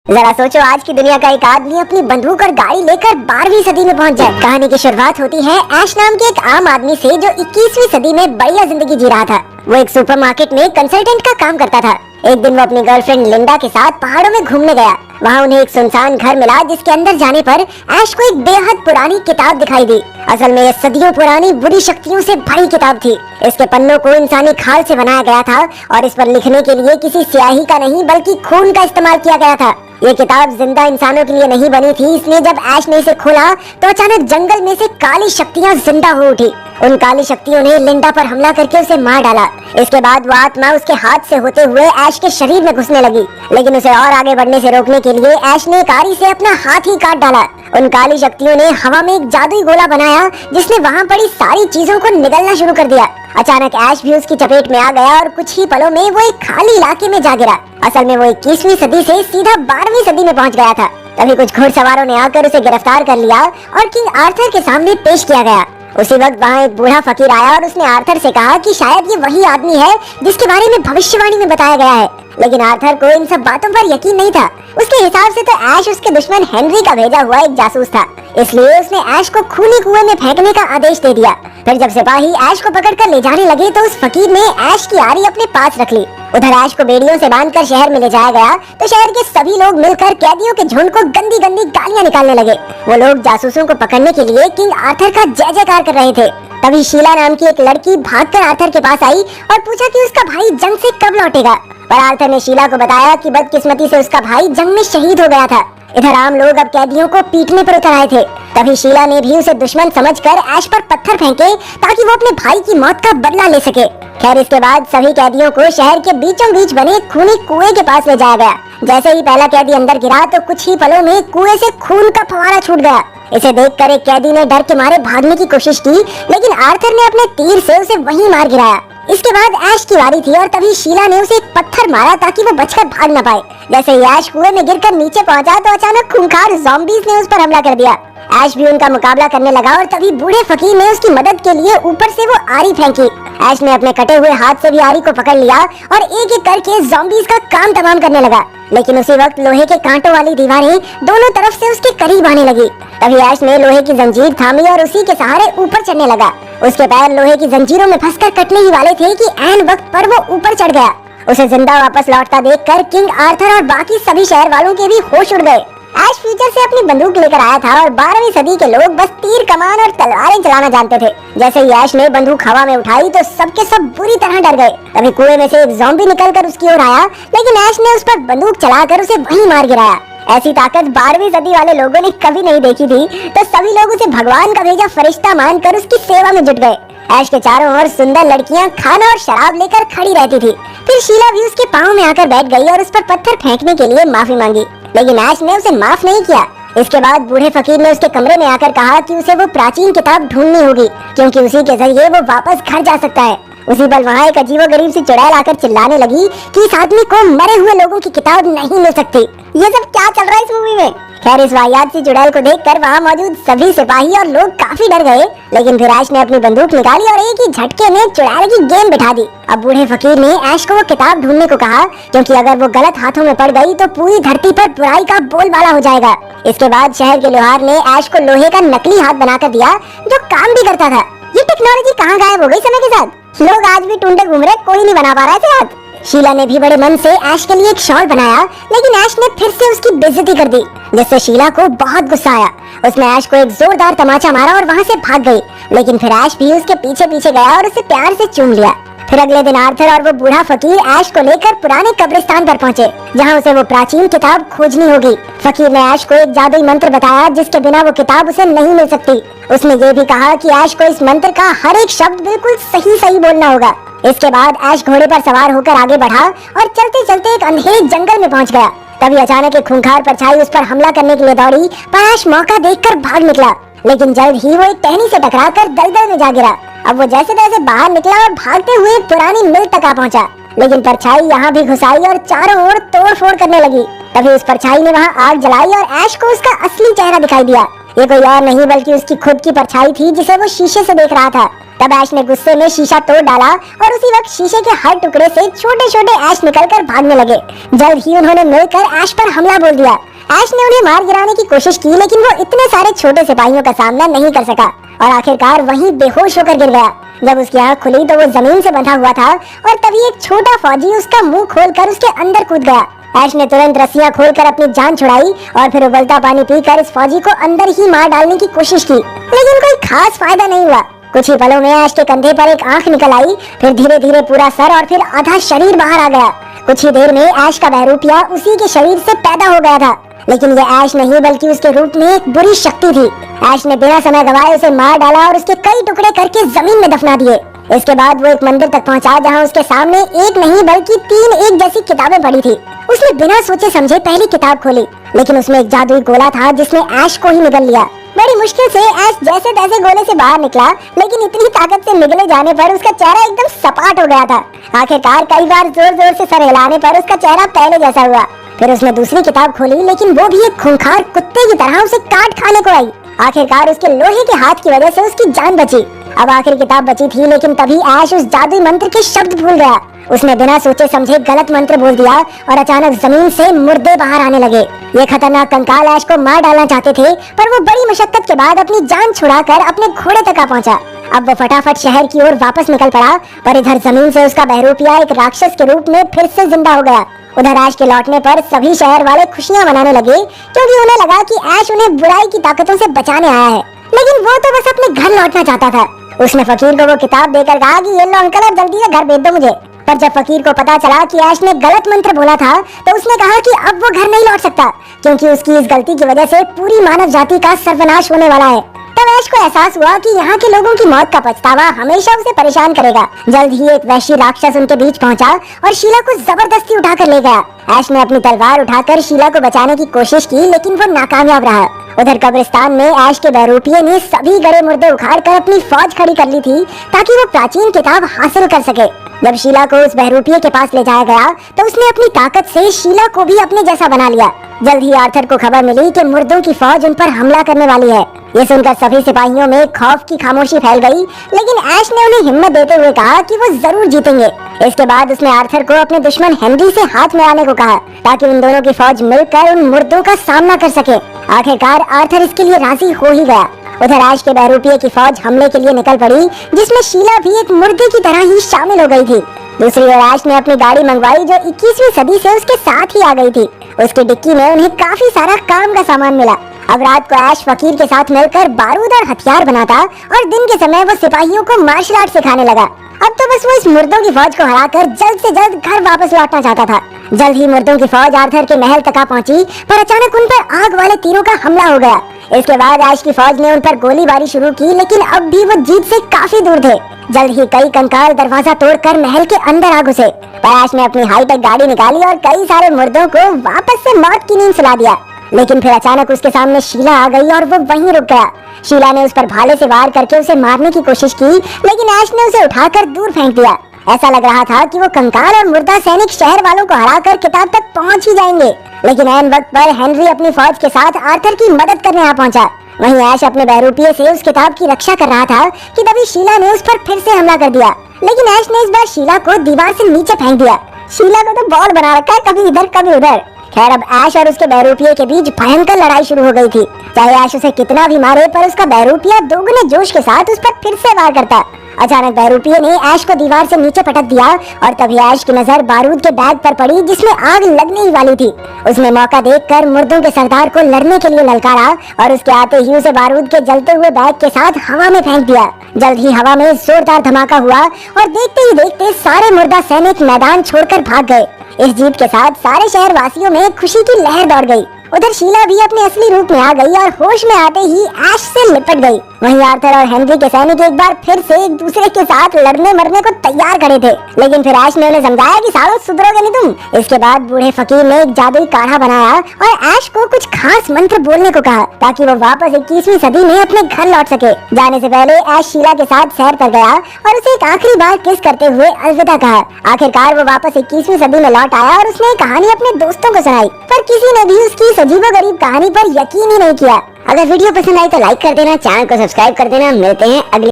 जरा सोचो आज की दुनिया का एक आदमी अपनी बंदूक और गाड़ी लेकर 12वीं सदी में पहुंच जाए। कहानी की शुरुआत होती है ऐश नाम के एक आम आदमी से जो 21वीं सदी में बढ़िया जिंदगी जी रहा था। वो एक सुपरमार्केट में कंसल्टेंट का काम करता था। एक दिन वो अपनी गर्लफ्रेंड लिंडा के साथ पहाड़ों में घूमने गया। वहाँ उन्हें एक सुनसान घर मिला जिसके अंदर जाने पर ऐश को एक बेहद पुरानी किताब दिखाई दी। असल में ये सदियों पुरानी बुरी शक्तियों से भरी किताब थी। इसके पन्नों को इंसानी खाल से बनाया गया था और इस पर लिखने के लिए किसी स्याही का नहीं बल्कि खून का इस्तेमाल किया गया था। ये किताब जिंदा इंसानों के लिए नहीं बनी थी, इसलिए जब ऐश ने इसे खोला तो अचानक जंगल में से काली शक्तियाँ जिंदा हो उठी। उन काली शक्तियों ने लिंडा पर हमला करके उसे मार डाला। इसके बाद वो आत्मा उसके हाथ से होते हुए ऐश के शरीर में घुसने लगी, लेकिन उसे और आगे बढ़ने से रोकने के लिए ऐश ने एक आरी से अपना हाथ ही काट डाला। उन काली शक्तियों ने हवा में एक जादुई गोला बनाया जिसने वहाँ पड़ी सारी चीजों को निगलना शुरू कर दिया। अचानक ऐश भी उसकी चपेट में आ गया और कुछ ही पलों में वो एक खाली इलाके में जा गिरा। असल में वो 21वीं सदी से सीधा 12वीं सदी में पहुंच गया था। तभी कुछ घुड़सवारों ने आकर उसे गिरफ्तार कर लिया और किंग आर्थर के सामने पेश किया गया। उसी वक्त वहाँ एक बूढ़ा फकीर आया और उसने आर्थर से कहा कि शायद ये वही आदमी है जिसके बारे में भविष्यवाणी में बताया गया है। लेकिन आर्थर को इन सब बातों पर यकीन नहीं था। उसके हिसाब से तो ऐश उसके दुश्मन हेनरी का भेजा हुआ एक जासूस था, इसलिए उसने ऐश को खूनी कुएं में फेंकने का आदेश दे दिया। फिर जब सिपाही ऐश को पकड़कर ले जाने लगे तो उस फकीर ने ऐश की आरी अपने पास रख ली। उधर ऐश को बेड़ियों से बांधकर शहर में ले जाया गया तो शहर के सभी लोग मिलकर कैदियों के झुंड को गंदी गंदी गालियां निकालने लगे। वो लोग जासूसों को पकड़ने के लिए किंग आर्थर का जय जयकार कर रहे थे। तभी शीला नाम की एक लड़की भागकर आर्थर के पास आई और पूछा कि उसका भाई जंग से कब लौटेगा। पर आर्थर ने शीला को बताया कि बदकिस्मती से उसका भाई जंग में शहीद हो गया था। इधर आम लोग अब कैदियों को पीटने पर उतर आए थे। तभी शीला ने भी उसे दुश्मन समझकर ऐश पर पत्थर फेंके ताकि वो अपने भाई की मौत का बदला ले सके। खैर इसके बाद सभी कैदियों को शहर के बीचों बीच बने खूनी कुएं के पास ले जाया गया। जैसे ही पहला कैदी अंदर गिरा तो कुछ ही पलों में कुएं से खून का फव्वारा छूट गया। इसे देखकर एक कैदी ने डर के मारे भागने की कोशिश की, लेकिन आर्थर ने अपने तीर से उसे वहीं मार गिराया। इसके बाद ऐश की बारी थी और तभी शीला ने उसे एक पत्थर मारा ताकि वो बचकर भाग न पाए। जैसे ही ऐश कुएं में गिरकर नीचे पहुंचा तो अचानक खूंखार ज़ॉम्बीज़ ने उस पर हमला कर दिया। ऐश भी उनका मुकाबला करने लगा और तभी बूढ़े फकीर ने उसकी मदद के लिए ऊपर से वो आरी फेंकी। ऐश ने अपने कटे हुए हाथ से भी आरी को पकड़ लिया और एक एक करके ज़ॉम्बीज़ का काम तमाम करने लगा। लेकिन उसी वक्त लोहे के कांटों वाली दीवारें दोनों तरफ से उसके करीब आने लगी। तभी ऐश ने लोहे की जंजीर थामी और उसी के सहारे ऊपर चढ़ने लगा। उसके पैर लोहे की जंजीरों में फंसकर कटने ही वाले थे कि ऐन वक्त पर वो ऊपर चढ़ गया। उसे जिंदा वापस लौटता देखकर किंग आर्थर और बाकी सभी शहर वालों के भी होश उड़ गए। ऐश फ्यूचर से अपनी बंदूक लेकर आया था और 12वीं सदी के लोग बस तीर कमान और तलवारें चलाना जानते थे। जैसे ही ऐश ने बंदूक हवा में उठाई तो सबके सब बुरी तरह डर गए। तभी कुएं में से एक ज़ॉम्बी निकलकर उसकी ओर आया, लेकिन ऐश ने उस पर बंदूक चलाकर उसे वहीं मार गिराया। ऐसी ताकत 12वीं सदी वाले लोगों ने कभी नहीं देखी थी, तो सभी लोग उसे भगवान का भेजा फरिश्ता मानकर उसकी सेवा में जुट गए। ऐश के चारों ओर सुंदर लड़कियां खाना और शराब लेकर खड़ी रहती थी। फिर शीला भी उसके पाँव में आकर बैठ गई और उस पर पत्थर फेंकने के लिए माफी मांगी, लेकिन ऐश ने उसे माफ नहीं किया। इसके बाद बूढ़े फकीर ने उसके कमरे में आकर कहा कि उसे वो प्राचीन किताब ढूंढनी होगी, क्योंकि उसी के जरिए वो वापस घर जा सकता है। उसी पल वहाँ एक अजीबोगरीब सी चुड़ैल आकर चिल्लाने लगी कि इस आदमी को मरे हुए लोगों की किताब नहीं मिल सकती। ये सब क्या चल रहा है इस मूवी में? खैर इस वाहियात सी चुड़ैल को देखकर वहाँ मौजूद सभी सिपाही और लोग काफी डर गए, लेकिन फिर ऐश ने अपनी बंदूक निकाली और एक ही झटके में चुड़ैल की गेंद बिठा दी। अब बूढ़े फकीर ने ऐश को वो किताब ढूंढने को कहा, क्योंकि अगर वो गलत हाथों में पड़ गई तो पूरी धरती पर बुराई का बोलबाला हो जाएगा। इसके बाद शहर के लोहार ने ऐश को लोहे का नकली हाथ बनाकर दिया जो काम भी करता था। ये टेक्नोलॉजी कहाँ गायब हो गई समय के साथ? लोग आज भी टूंडे घूम रहे, कोई नहीं बना पा रहा है हाथ। शीला ने भी बड़े मन से ऐश के लिए एक शॉल बनाया, लेकिन ऐश ने फिर से उसकी बेइज्जती कर दी, जिससे शीला को बहुत गुस्सा आया। उसने ऐश को एक जोरदार तमाचा मारा और वहाँ से भाग गई, लेकिन फिर ऐश भी उसके पीछे पीछे गया और उसे प्यार से चूम लिया। फिर अगले दिन आर्थर और वो बूढ़ा फकीर ऐश को लेकर पुराने कब्रिस्तान पर पहुँचे, जहाँ उसे वो प्राचीन किताब खोजनी होगी। फकीर ने ऐश को एक जादुई मंत्र बताया जिसके बिना वो किताब उसे नहीं मिल सकती। उसने ये भी कहा कि ऐश को इस मंत्र का हर एक शब्द बिल्कुल सही सही बोलना होगा। इसके बाद ऐश घोड़े पर सवार होकर आगे बढ़ा और चलते चलते एक अंधेरे जंगल में पहुँच गया। तभी अचानक एक खूंखार परछाई उस पर हमला करने के लिए दौड़ी, पर ऐश मौका देखकर भाग निकला, लेकिन जल्द ही वो एक टहनी से टकराकर दलदल में जा गिरा। अब वो जैसे तैसे बाहर निकला और भागते हुए पुरानी मिल तक आ पहुंचा, लेकिन परछाई यहाँ भी घुस आई और चारों ओर तोड़ फोड़ करने लगी। तभी उस परछाई ने वहाँ आग जलाई और ऐश को उसका असली चेहरा दिखाई दिया। ये कोई और नहीं बल्कि उसकी खुद की परछाई थी जिसे वो शीशे से देख रहा था। तब ऐश ने गुस्से में शीशा तोड़ डाला और उसी वक्त शीशे के हर टुकड़े से छोटे छोटे ऐश निकलकर भागने लगे। जल्द ही उन्होंने मिलकर ऐश पर हमला बोल दिया। ऐश ने उन्हें मार गिराने की कोशिश की, लेकिन वो इतने सारे छोटे सिपाहियों का सामना नहीं कर सका और आखिरकार वहीं बेहोश होकर गिर गया। जब उसकी आंख खुली तो वो जमीन से बंधा हुआ था और तभी एक छोटा फौजी उसका मुंह खोलकर उसके अंदर कूद गया। ऐश ने तुरंत रस्सियां खोलकर अपनी जान छुड़ाई और फिर उबलता पानी पीकर इस फौजी को अंदर ही मार डालने की कोशिश की, लेकिन कोई खास फायदा नहीं हुआ। कुछ ही पलों में ऐश के कंधे पर एक आंख निकल आई, फिर धीरे धीरे पूरा सर और फिर आधा शरीर बाहर आ गया। कुछ ही देर में ऐश का बहरूपिया उसी के शरीर से पैदा हो गया था, लेकिन ये ऐश नहीं बल्कि उसके रूप में एक बुरी शक्ति थी। ऐश ने बिना समय गवाए उसे मार डाला और उसके कई टुकड़े करके जमीन में दफना दिए। इसके बाद वो एक मंदिर तक पहुंचा, जहां उसके सामने एक नहीं बल्कि 3 एक जैसी किताबें पड़ी थी। उसने बिना सोचे समझे पहली किताब खोली, लेकिन उसमें एक जादुई गोला था जिसने ऐश को ही निगल लिया। बड़ी मुश्किल से ऐश जैसे तैसे गोले से बाहर निकला, लेकिन इतनी ताकत से निगले जाने पर उसका चेहरा एकदम सपाट हो गया था। आखिरकार कई बार जोर जोर से सर हिलाने पर उसका चेहरा पहले जैसा हुआ। फिर उसने दूसरी किताब खोली, लेकिन वो भी एक खूंखार कुत्ते की तरह उसे काट खाने को आई। आखिरकार उसके लोहे के हाथ की वजह से उसकी जान बची। अब आखिरी किताब बची थी, लेकिन तभी ऐश उस जादुई मंत्र के शब्द भूल गया। उसने बिना सोचे समझे गलत मंत्र बोल दिया और अचानक जमीन से मुर्दे बाहर आने लगे। ये खतरनाक कंकाल ऐश को मार डालना चाहते थे, पर वो बड़ी मशक्कत के बाद अपनी जान छुड़ाकर अपने घोड़े तक आ पहुंचा। अब वो फटाफट शहर की ओर वापस निकल पड़ा, पर इधर जमीन से उसका बहरूपिया एक राक्षस के रूप में फिर से जिंदा हो गया। उधर ऐश के लौटने पर सभी शहर वाले खुशियां मनाने लगे, क्योंकि उन्हें लगा कि ऐश उन्हें बुराई की ताकतों से बचाने आया है। लेकिन वो तो बस अपने घर लौटना चाहता था। उसने फकीर को वो किताब देकर कहा कि ये लो अंकल, अब जल्दी से घर भेज दो मुझे। पर जब फकीर को पता चला कि ऐश ने गलत मंत्र बोला था, तो उसने कहा कि अब वो घर नहीं लौट सकता, क्योंकि उसकी इस गलती की वजह से पूरी मानव जाति का सर्वनाश होने वाला है। तब ऐश को एहसास हुआ कि यहाँ के लोगों की मौत का पछतावा हमेशा उसे परेशान करेगा। जल्द ही एक वैश्य राक्षस उनके बीच पहुँचा और शीला को जबरदस्ती उठाकर ले गया। ऐश ने अपनी तलवार उठाकर शीला को बचाने की कोशिश की, लेकिन वो नाकामयाब रहा। उधर कब्रिस्तान में ऐश के बहरूपिये ने सभी गड़े मुर्दे उखाड़कर अपनी फौज खड़ी कर ली थी, ताकि वो प्राचीन किताब हासिल कर सके। जब शीला को उस बहरूपिये के पास ले जाया गया, तो उसने अपनी ताकत से शीला को भी अपने जैसा बना लिया। जल्द ही आर्थर को खबर मिली कि मुर्दों की फौज उन पर हमला करने वाली है। ये सुनकर सभी सिपाहियों में खौफ की खामोशी फैल गई, लेकिन ऐश ने उन्हें हिम्मत देते हुए कहा कि वो जरूर जीतेंगे। इसके बाद उसने आर्थर को अपने दुश्मन हेनरी से हाथ मिलाने को कहा, ताकि उन दोनों की फौज मिलकर उन मुर्दों का सामना कर सके। आखिरकार आर्थर इसके लिए राजी हो ही गया। उधर ऐश के बहरूपिये की फौज हमले के लिए निकल पड़ी, जिसमें शीला भी एक मुर्दे की तरह ही शामिल हो गई थी। दूसरी ओर ऐश ने अपनी गाड़ी मंगवाई, जो 21वीं सदी से उसके साथ ही आ गई थी। उसकी डिक्की में उन्हें काफी सारा काम का सामान मिला। अब रात को ऐश फकीर के साथ मिलकर बारूद और हथियार बनाता और दिन के समय वो सिपाहियों को मार्शल आर्ट सिखाने लगा। अब तो बस वो इस मुर्दों की फौज को हराकर जल्द से जल्द घर वापस लौटना चाहता था। जल्द ही मुर्दों की फौज आर्थर के महल तक आ पहुंची, पर अचानक उन पर आग वाले तीरों का हमला हो गया। इसके बाद ऐश की फौज ने उन पर गोलीबारी शुरू की, लेकिन अब भी वो जीत से काफी दूर थे। जल्द ही कई कंकाल दरवाजा तोड़कर महल के अंदर आ घुसे, पर ऐश ने अपनी हाईटेक गाड़ी निकाली और कई सारे मुर्दों को वापस से मौत की नींद सुला दिया। लेकिन फिर अचानक उसके सामने शीला आ गई और वो वहीं रुक गया। शीला ने उस पर भाले से वार करके उसे मारने की कोशिश की, लेकिन ऐश ने उसे उठाकर दूर फेंक दिया। ऐसा लग रहा था कि वो कंकाल और मुर्दा सैनिक शहर वालों को हराकर किताब तक पहुंच ही जाएंगे, लेकिन ऐन वक्त पर हेनरी अपनी फौज के साथ आर्थर की मदद करने आ पहुंचा। वहीं ऐश अपने बहरूपिये से उस किताब की रक्षा कर रहा था कि तभी शीला ने उस पर फिर से हमला कर दिया, लेकिन ऐश ने इस बार शीला को दीवार से नीचे फेंक दिया। शीला को तो बॉल बना रखा है, कभी इधर कभी उधर। खैर, अब ऐश और उसके बहरूपिये के बीच भयंकर लड़ाई शुरू हो गई थी। चाहे ऐश उसे कितना भी मारे, पर उसका बहरूपिया दोगुने जोश के साथ उस पर फिर से वार करता। अचानक बहरूपिये ने ऐश को दीवार से नीचे पटक दिया और तभी ऐश की नजर बारूद के बैग पर पड़ी, जिसमें आग लगने ही वाली थी। उसने मौका देखकर मुर्दों के सरदार को लड़ने के लिए ललकारा और उसके आते ही उसे बारूद के जलते हुए बैग के साथ हवा में फेंक दिया। जल्द ही हवा में जोरदार धमाका हुआ और देखते ही देखते सारे मुर्दा सैनिक मैदान छोड़कर भाग गए। इस जीत के साथ सारे शहर वासियों में खुशी की लहर दौड़ गई। उधर शीला भी अपने असली रूप में आ गई और होश में आते ही ऐश से लिपट गई। वहीं आर्थर और हेनरी के सैनिक एक बार फिर से एक दूसरे के साथ लड़ने मरने को तैयार खड़े थे, लेकिन फिर ऐश ने उन्हें समझाया कि सालों सुधरोगे नहीं तुम। इसके बाद बूढ़े फकीर ने एक जादुई काढ़ा बनाया और ऐश को कुछ खास मंत्र बोलने को कहा, ताकि वो वापस 21वीं सदी में अपने घर लौट सके। जाने से पहले ऐश शीला के साथ सैर पर गया और उसे एक आखिरी बार किस करते हुए अलविदा कहा। आखिरकार वो वापस 21वीं सदी में लौट आया और उसने कहानी अपने दोस्तों को सुनाई, पर किसी ने भी उसकी अजीबोगरीब कहानी पर यकीन ही नहीं किया। अगर वीडियो पसंद आई तो लाइक कर देना, चैनल को सब्सक्राइब कर देना। मिलते हैं अगली